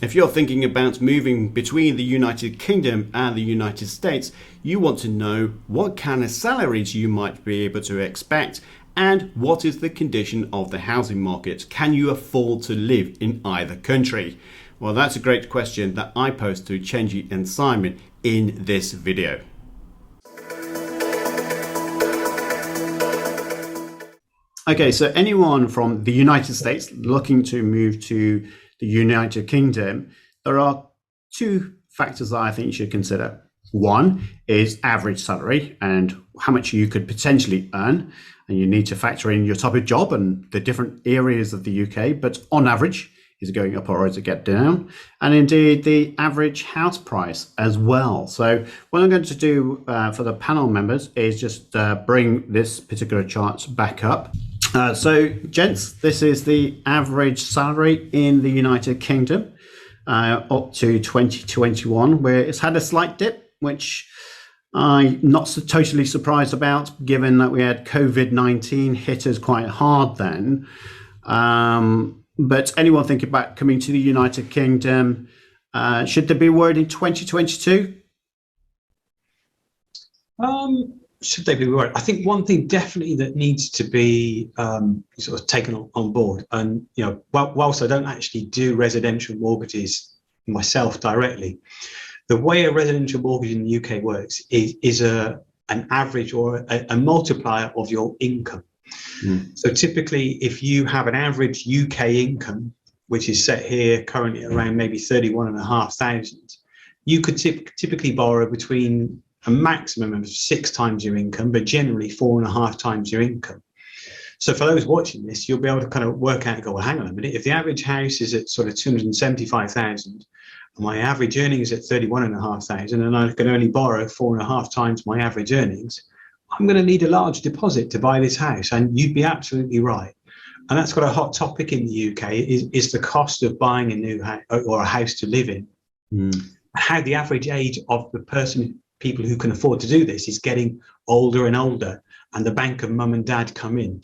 If you're thinking about moving between the United Kingdom and the United States, you want to know what kind of salaries you might be able to expect and what is the condition of the housing market. Can you afford to live in either country? Well, that's a great question that I posed to Chenji and Simon in this video. Okay, so anyone from the United States looking to move to the United Kingdom, there are two factors that I think you should consider. One is average salary and how much you could potentially earn. And you need to factor in your type of job and the different areas of the UK, but on average, is it going up or is it get down? And indeed, the average house price as well. So what I'm going to do for the panel members is just bring this particular chart back up. So gents, this is the average salary in the United Kingdom up to 2021, where it's had a slight dip, which I'm not so totally surprised about, given that we had COVID-19 hit us quite hard then. But anyone thinking about coming to the United Kingdom, should they be worried in 2022? Should they be worried? I think one thing definitely that needs to be sort of taken on board, and whilst I don't actually do residential mortgages myself directly, the way a residential mortgage in the UK works is an average or a multiplier of your income. So typically, if you have an average UK income, which is set here currently around maybe 31,500, you could typically borrow between a maximum of 6 times your income, but generally 4.5 times your income. So for those watching this, you'll be able to kind of work out and go, well, hang on a minute, if the average house is at sort of 275,000, and my average earnings at 31,500, and I can only borrow 4.5 times my average earnings, I'm going to need a large deposit to buy this house. And you'd be absolutely right. And that's got a hot topic in the UK is the cost of buying a new house or a house to live in. How the average age of the people who can afford to do this is getting older and older, and the bank of mum and dad come in.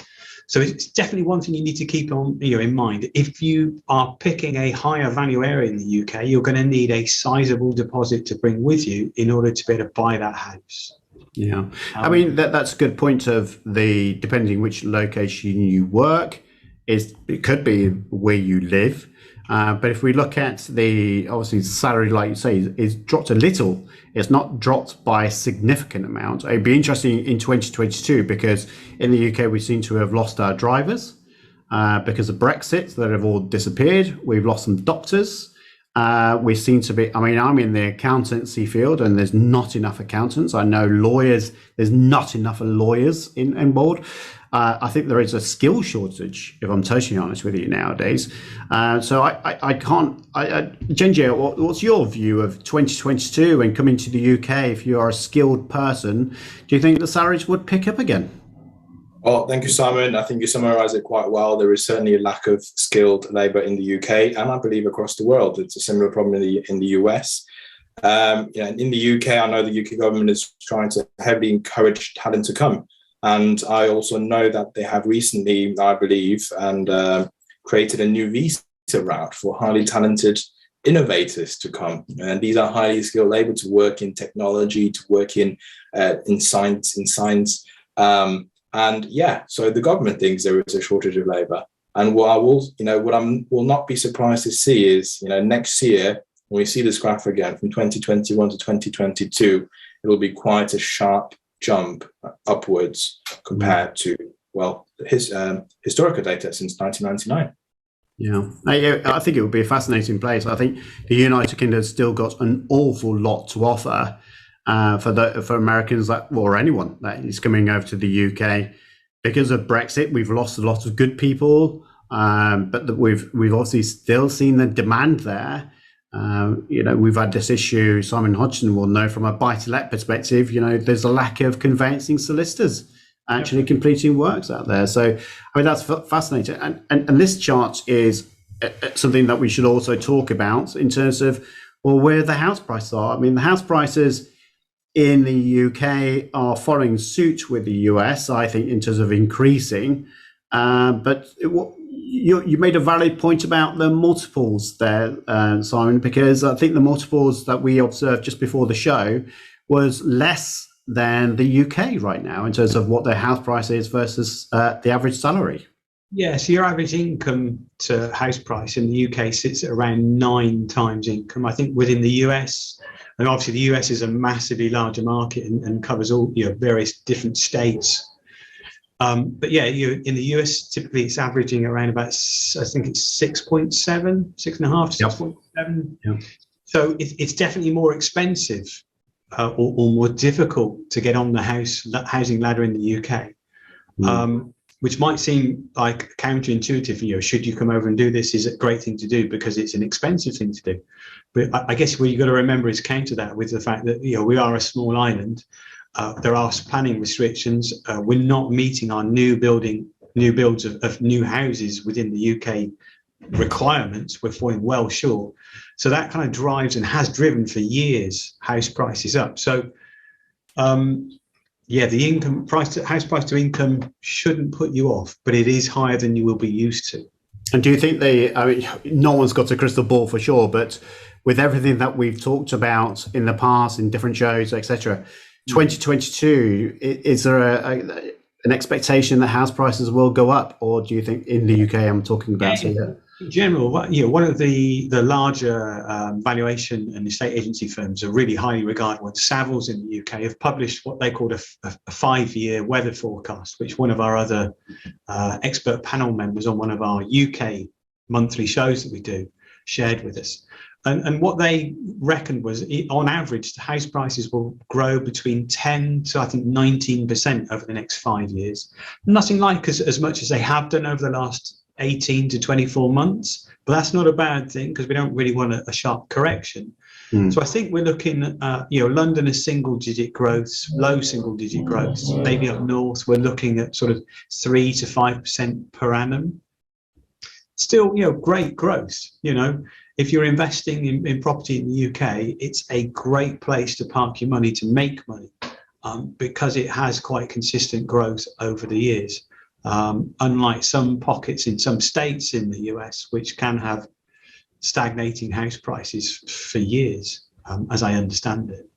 So it's definitely one thing you need to keep in mind. If you are picking a higher value area in the UK, you're going to need a sizable deposit to bring with you in order to be able to buy that house. Yeah, I mean, that's a good point of depending which location you work, it could be where you live. But if we look at obviously the salary, like you say, is dropped a little. It's not dropped by a significant amount. It'd be interesting in 2022 because in the UK we seem to have lost our drivers because of Brexit that have all disappeared. We've lost some doctors. We seem to be, I'm in the accountancy field and there's not enough accountants. I know lawyers, there's not enough lawyers in board. I think there is a skill shortage, if I'm totally honest with you nowadays. So I can't, Chenji, what's your view of 2022 and coming to the UK? If you are a skilled person, do you think the salaries would pick up again? Well, thank you, Simon. I think you summarised it quite well. There is certainly a lack of skilled labour in the UK, and I believe across the world. It's a similar problem in the US. In the UK, I know the UK government is trying to heavily encourage talent to come. And I also know that they have recently, I believe, created a new visa route for highly talented innovators to come. And these are highly skilled labour to work in technology, to work in science. So the government thinks there is a shortage of labour. And what I will not be surprised to see is, next year, when we see this graph again from 2021 to 2022, it will be quite a sharp jump upwards compared to, historical data since 1999. Yeah, I think it would be a fascinating place. I think the United Kingdom has still got an awful lot to offer for Americans or anyone that is coming over to the UK. Because of Brexit, we've lost a lot of good people, but we've obviously still seen the demand there. We've had this issue, Simon Hodgson will know from a buy-to-let perspective, there's a lack of conveyancing solicitors actually completing works out there. So, that's fascinating. And this chart is something that we should also talk about in terms of, where the house prices are. The house prices in the UK are following suit with the US, I think, in terms of increasing. But you made a valid point about the multiples there, Simon, because I think the multiples that we observed just before the show was less than the UK right now in terms of what their house price is versus the average salary. Yeah, so your average income to house price in the UK sits at around 9 times income. I think within the US, and obviously the US is a massively larger market and covers all various different states. But yeah, in the US, typically it's averaging around about, I think it's 6.7, 6.5 to 6.7. Yep. So it's definitely more expensive or more difficult to get on the housing ladder in the UK, which might seem like counterintuitive. Should you come over and do this? Is it a great thing to do because it's an expensive thing to do? But I guess what you've got to remember is counter that with the fact that we are a small island. There are planning restrictions. We're not meeting our new builds of new houses within the UK requirements. We're falling well short. So that kind of drives and has driven for years house prices up. So, the house price to income shouldn't put you off, but it is higher than you will be used to. And do you think no one's got a crystal ball for sure, but with everything that we've talked about in the past, in different shows, etc., 2022, is there an expectation that house prices will go up, or do you think in the UK I'm talking about here? In general, one of the larger valuation and estate agency firms are really highly regarded ones. Savills in the UK have published what they called a 5-year weather forecast, which one of our other expert panel members on one of our UK monthly shows that we do shared with us. And what they reckoned was, on average, the house prices will grow between 10 to, I think, 19% over the next 5 years. Nothing like as much as they have done over the last 18 to 24 months, but that's not a bad thing because we don't really want a sharp correction. So I think we're looking at, London is single-digit growths, low single-digit growths. Maybe up north, we're looking at sort of 3 to 5% per annum. Still, great growth. If you're investing in property in the UK, it's a great place to park your money to make money because it has quite consistent growth over the years. Unlike some pockets in some states in the US, which can have stagnating house prices for years, as I understand it.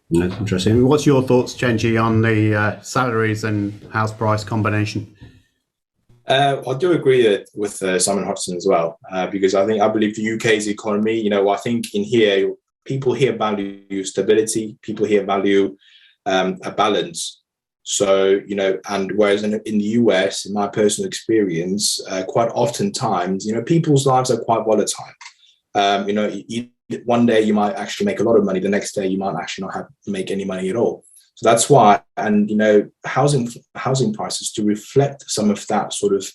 That's interesting. What's your thoughts, Chenji, on the salaries and house price combination? I do agree with Simon Hodgson as well, because I believe the UK's economy, I think in here, people here value stability, people here value a balance. So, and whereas in the US, in my personal experience, quite oftentimes, people's lives are quite volatile. One day you might actually make a lot of money, the next day you might actually not make any money at all. So that's why, and housing prices to reflect some of that sort of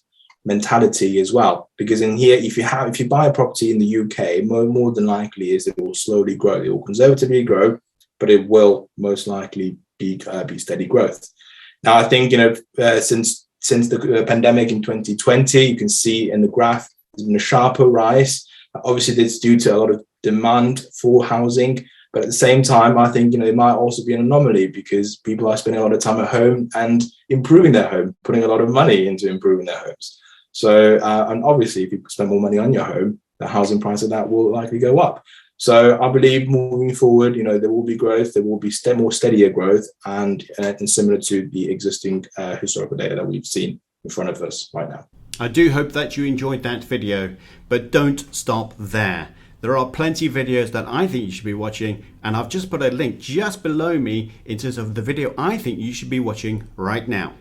mentality as well. Because in here, if you buy a property in the UK, more than likely is it will slowly grow. It will conservatively grow, but it will most likely be steady growth. Now, I think since the pandemic in 2020, you can see in the graph there's been a sharper rise. Obviously, that's due to a lot of demand for housing. But at the same time, I think, it might also be an anomaly because people are spending a lot of time at home and improving their home, putting a lot of money into improving their homes. So, and obviously, if you spend more money on your home, the housing price of that will likely go up. So I believe moving forward, there will be growth, there will be more steadier growth and similar to the existing historical data that we've seen in front of us right now. I do hope that you enjoyed that video, but don't stop there. There are plenty of videos that I think you should be watching, and I've just put a link just below me in terms of the video I think you should be watching right now.